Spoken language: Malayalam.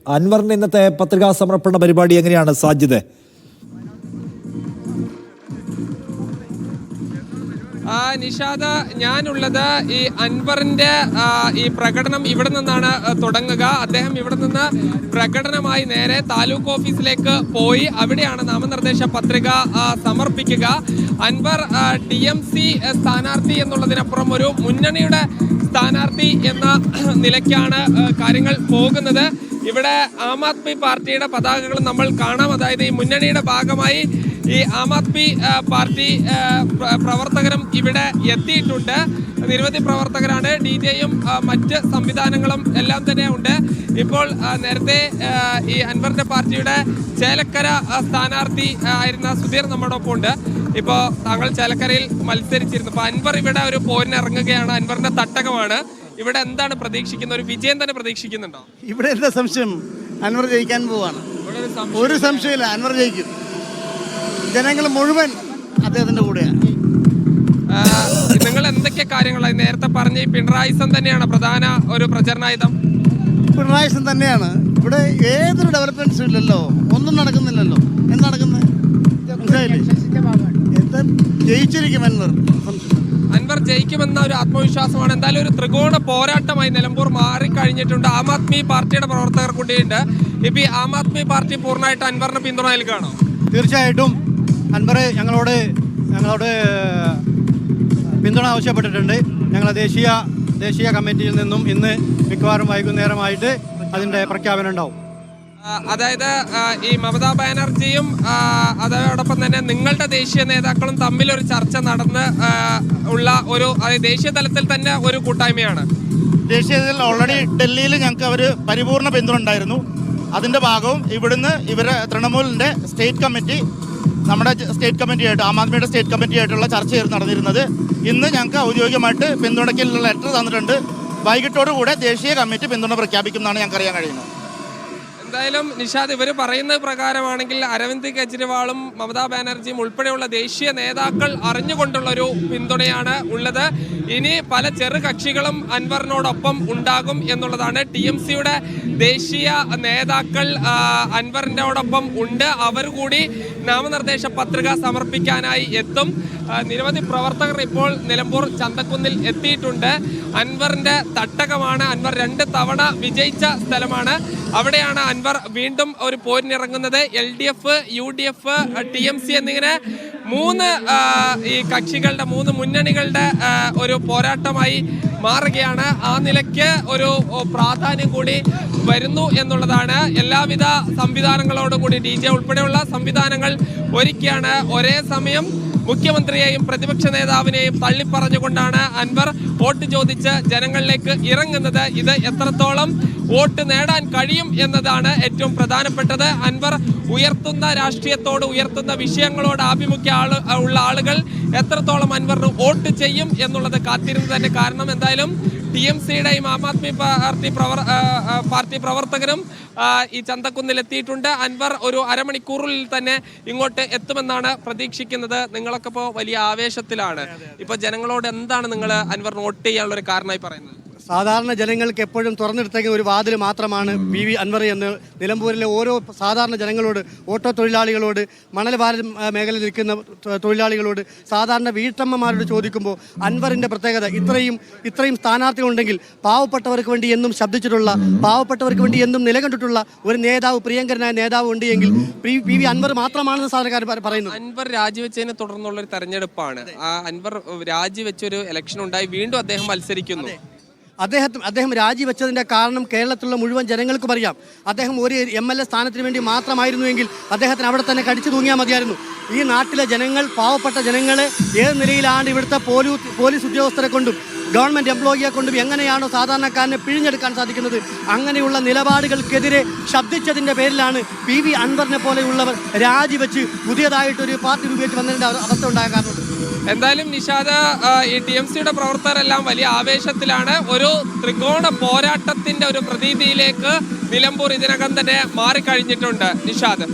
അൻവറിന്റെ ഇന്നത്തെ പത്രികാ സമർപ്പണ പരിപാടി എങ്ങനെയാണ് സാജിദ്? നിഷാദ, ഞാനുള്ളത് ഈ അൻവറിന്റെ ഈ പ്രകടനം ഇവിടെ നിന്നാണ് തുടങ്ങുക. അദ്ദേഹം ഇവിടെ നിന്ന് പ്രകടനമായി നേരെ താലൂക്ക് ഓഫീസിലേക്ക് പോയി അവിടെയാണ് നാമനിർദ്ദേശ പത്രിക സമർപ്പിക്കുക. അൻവർ DMC സ്ഥാനാർത്ഥി എന്നുള്ളതിനപ്പുറം ഒരു മുന്നണിയുടെ സ്ഥാനാർത്ഥി എന്ന നിലയ്ക്കാണ് കാര്യങ്ങൾ പോകുന്നത്. ഇവിടെ ആം ആദ്മി പാർട്ടിയുടെ പതാകകൾ നമ്മൾ കാണാം. അതായത് ഈ മുന്നണിയുടെ ഭാഗമായി ഈ ആം ആദ്മി പാർട്ടി പ്രവർത്തകരും ഇവിടെ എത്തിയിട്ടുണ്ട്. നിരവധി പ്രവർത്തകരാണ്. DJയും മറ്റ് സംവിധാനങ്ങളും എല്ലാം തന്നെ ഉണ്ട്. ഇപ്പോൾ നേരത്തെ ഈ അൻവറിന്റെ പാർട്ടിയുടെ ചേലക്കര സ്ഥാനാർത്ഥി ആയിരുന്ന സുധീർ നമ്മോടൊപ്പം ഉണ്ട്. ഇപ്പോൾ താങ്കൾ ചേലക്കരയിൽ മത്സരിച്ചിരുന്നു. അപ്പോൾ അൻവർ ഇവിടെ ഒരു പോരിനിറങ്ങുകയാണ്. അൻവറിന്റെ തട്ടകമാണ്. ഇവിടെ എന്താണ് പ്രതീക്ഷിക്കുന്നത്? ഒരു വിജയം തന്നെ പ്രതീക്ഷിക്കുന്നുണ്ടോ? ഇവിടെ എന്താ സംശയം? അൻവർ ജയിക്കാൻ പോവാണ്. ഒരു സംശയമില്ല, അൻവർ ജയിക്കും. ജനങ്ങൾ മുഴുവൻ അദ്ദേഹത്തിന്റെ കൂടെയാണ്. നിങ്ങൾ എന്തൊക്കെ കാര്യങ്ങളായി നേരത്തെ പറഞ്ഞ ഈ പിണറായിസം തന്നെയാണ് പ്രധാന ഒരു പ്രചരണായുധം? പിണറായിസം തന്നെയാണ്. ഇവിടെ ഏതൊരു ഡെവലപ്മെന്റ്സും ഇല്ലല്ലോ, ഒന്നും നടക്കുന്നില്ലല്ലോ. എന്ത് നടക്കുന്നത്? എന്താ ജയിച്ചിരിക്കും അൻവർ. അൻവർ ജയിക്കുമെന്ന ഒരു ആത്മവിശ്വാസമാണ്. എന്തായാലും ഒരു ത്രികോണ പോരാട്ടമായി നിലമ്പൂർ മാറിക്കഴിഞ്ഞിട്ടുണ്ട്. ആം ആദ്മി പാർട്ടിയുടെ പ്രവർത്തകർ കൂടിയുണ്ട്. ഇപ്പൊ ഈ ആം ആദ്മി പാർട്ടി പൂർണ്ണമായിട്ട് അൻവറിന് പിന്തുണ നൽകുകയാണോ? തീർച്ചയായിട്ടും അൻവർ ഞങ്ങളോട് പിന്തുണ ആവശ്യപ്പെട്ടിട്ടുണ്ട്. ഞങ്ങളെ ദേശീയ കമ്മിറ്റിയിൽ നിന്നും ഇന്ന് മിക്കവാറും വൈകുന്നേരമായിട്ട് അതിൻ്റെ പ്രഖ്യാപനം ഉണ്ടാവും. അതായത് ഈ മമതാ ബാനർജിയും അതോടൊപ്പം തന്നെ നിങ്ങളുടെ ദേശീയ നേതാക്കളും തമ്മിൽ ഒരു ചർച്ച നടന്ന് ഉള്ള ഒരു ദേശീയ തലത്തിൽ തന്നെ ഒരു കൂട്ടായ്മയാണ്. ദേശീയ തലത്തിൽ ഓൾറെഡി ഡൽഹിയിൽ ഞങ്ങൾക്ക് അവർ പരിപൂർണ പിന്തുണ ഉണ്ടായിരുന്നു. അതിൻ്റെ ഭാഗവും ഇവിടുന്ന് ഇവരെ തൃണമൂലിൻ്റെ സ്റ്റേറ്റ് കമ്മിറ്റി, നമ്മുടെ സ്റ്റേറ്റ് കമ്മിറ്റിയായിട്ട് ആം ആദ്മിയുടെ സ്റ്റേറ്റ് കമ്മിറ്റിയായിട്ടുള്ള ചർച്ചയായിരുന്നു നടന്നിരുന്നത്. ഇന്ന് ഞങ്ങൾക്ക് ഔദ്യോഗികമായിട്ട് പിന്തുണയ്ക്കുള്ള ലെറ്റർ തന്നിട്ടുണ്ട്. വൈകിട്ടോടുകൂടെ ദേശീയ കമ്മിറ്റി പിന്തുണ പ്രഖ്യാപിക്കുമെന്നാണ് ഞങ്ങൾക്ക് അറിയാൻ കഴിയുന്നത്. എന്തായാലും നിഷാദ്, ഇവർ പറയുന്നത് പ്രകാരമാണെങ്കിൽ അരവിന്ദ് കെജ്രിവാളും മമതാ ബാനർജിയും ഉൾപ്പെടെയുള്ള ദേശീയ നേതാക്കൾ അറിഞ്ഞുകൊണ്ടുള്ള ഒരു പിന്തുണയാണ് ഉള്ളത്. ഇനി പല ചെറു കക്ഷികളും അൻവറിനോടൊപ്പം ഉണ്ടാകും എന്നുള്ളതാണ്. TMCയുടെ ദേശീയ നേതാക്കൾ അൻവറിനോടൊപ്പം ഉണ്ട്. അവർ കൂടി നാമനിർദ്ദേശ പത്രിക സമർപ്പിക്കാനായി എത്തും. നിരവധി പ്രവർത്തകർ ഇപ്പോൾ നിലമ്പൂർ ചന്തക്കുന്നിൽ എത്തിയിട്ടുണ്ട്. അൻവറിന്റെ തട്ടകമാണ്. അൻവർ 2 തവണ വിജയിച്ച സ്ഥലമാണ്. അവിടെയാണ് അൻവർ വീണ്ടും ഒരു പോരിനിറങ്ങുന്നത്. LDF, UDF, TMC എന്നിങ്ങനെ 3 ഈ കക്ഷികളുടെ 3 മുന്നണികളുടെ ഒരു പോരാട്ടമായി മാറുകയാണ്. ആ നിലയ്ക്ക് ഒരു പ്രാധാന്യം കൂടി വരുന്നു എന്നുള്ളതാണ്. എല്ലാവിധ സംവിധാനങ്ങളോടും കൂടി DJ ഉൾപ്പെടെയുള്ള സംവിധാനങ്ങൾ ഒരുക്കിയാണ്. ഒരേ സമയം മുഖ്യമന്ത്രിയെയും പ്രതിപക്ഷ നേതാവിനെയും തള്ളിപ്പറഞ്ഞുകൊണ്ടാണ് അൻവർ വോട്ട് ചോദിച്ച് ജനങ്ങളിലേക്ക് ഇറങ്ങുന്നത്. ഇത് എത്രത്തോളം വോട്ട് നേടാൻ കഴിയും എന്നതാണ് ഏറ്റവും പ്രധാനപ്പെട്ടത്. അൻവർ ഉയർത്തുന്ന രാഷ്ട്രീയത്തോട്, ഉയർത്തുന്ന വിഷയങ്ങളോട് ആഭിമുഖ്യം ഉള്ള ആളുകൾ എത്രത്തോളം അൻവറിന് വോട്ട് ചെയ്യും എന്നുള്ളത് കാത്തിരുന്ന് തന്നെ. കാരണം എന്തായാലും TMCയുടെയും ആം ആദ്മി പാർട്ടി പ്രവർത്തകരും ഈ ചന്തക്കുന്നിൽ എത്തിയിട്ടുണ്ട്. അൻവർ ഒരു അരമണിക്കൂറിൽ തന്നെ ഇങ്ങോട്ട് എത്തുമെന്നാണ് പ്രതീക്ഷിക്കുന്നത്. നിങ്ങളൊക്കെ ഇപ്പോൾ വലിയ ആവേശത്തിലാണ്. ഇപ്പോൾ ജനങ്ങളോട് എന്താണ് നിങ്ങൾ അൻവറിന് വോട്ട് ചെയ്യാനുള്ള ഒരു കാരണമായി പറയുന്നത്? സാധാരണ ജനങ്ങൾക്ക് എപ്പോഴും തുറന്നെടുത്തേക്കുന്ന ഒരു വാതിൽ മാത്രമാണ് PV അൻവർ എന്ന് നിലമ്പൂരിലെ ഓരോ സാധാരണ ജനങ്ങളോട്, ഓട്ടോ തൊഴിലാളികളോട്, മണൽ വാരൽ മേഖലയിൽ നിൽക്കുന്ന തൊഴിലാളികളോട്, സാധാരണ വീട്ടമ്മമാരോട് ചോദിക്കുമ്പോൾ അൻവറിൻ്റെ പ്രത്യേകത ഇത്രയും സ്ഥാനാർത്ഥികളുണ്ടെങ്കിൽ പാവപ്പെട്ടവർക്ക് വേണ്ടി എന്നും ശബ്ദിച്ചിട്ടുള്ള, പാവപ്പെട്ടവർക്ക് വേണ്ടി എന്നും നിലകണ്ടിട്ടുള്ള ഒരു നേതാവ്, പ്രിയങ്കരനായ നേതാവ് ഉണ്ട് എങ്കിൽ PV അൻവർ മാത്രമാണെന്ന് സാധാരണക്കാർ പറയുന്നു. അൻവർ രാജിവെച്ചതിനെ തുടർന്നുള്ളൊരു തെരഞ്ഞെടുപ്പാണ്. അൻവർ രാജിവെച്ചൊരു ഇലക്ഷൻ ഉണ്ടായി, വീണ്ടും അദ്ദേഹം മത്സരിക്കുന്നു. അദ്ദേഹം രാജിവെച്ചതിൻ്റെ കാരണം കേരളത്തിലുള്ള മുഴുവൻ ജനങ്ങൾക്കും അറിയാം. അദ്ദേഹം ഒരു MLA സ്ഥാനത്തിന് വേണ്ടി മാത്രമായിരുന്നുവെങ്കിൽ അദ്ദേഹത്തിന് അവിടെ തന്നെ കടിച്ചു തൂങ്ങിയാൽ മതിയായിരുന്നു. ഈ നാട്ടിലെ ജനങ്ങൾ, പാവപ്പെട്ട ജനങ്ങളെ ഏത് നിലയിലാണ് ഇവിടുത്തെ പോലീസ് ഉദ്യോഗസ്ഥരെ കൊണ്ടും ഗവൺമെൻറ് എംപ്ലോയിയെ കൊണ്ടും എങ്ങനെയാണോ സാധാരണക്കാരനെ പിഴിഞ്ഞെടുക്കാൻ സാധിക്കുന്നത്, അങ്ങനെയുള്ള നിലപാടുകൾക്കെതിരെ ശബ്ദിച്ചതിൻ്റെ പേരിലാണ് PV അൻവറിനെ പോലെയുള്ളവർ രാജിവെച്ച് പുതിയതായിട്ടൊരു പാർട്ടി രൂപീകരിച്ച് വന്നതിൻ്റെ അവസ്ഥ ഉണ്ടാകാറുണ്ട്. എന്തായാലും നിഷാദ്, ഈ TMCയുടെ പ്രവർത്തകരെല്ലാം വലിയ ആവേശത്തിലാണ്. ഒരു ത്രികോണ പോരാട്ടത്തിന്റെ ഒരു പ്രതീതിയിലേക്ക് നിലമ്പൂർ ഇതിനകം തന്നെ മാറിക്കഴിഞ്ഞിട്ടുണ്ട്. നിഷാദ്.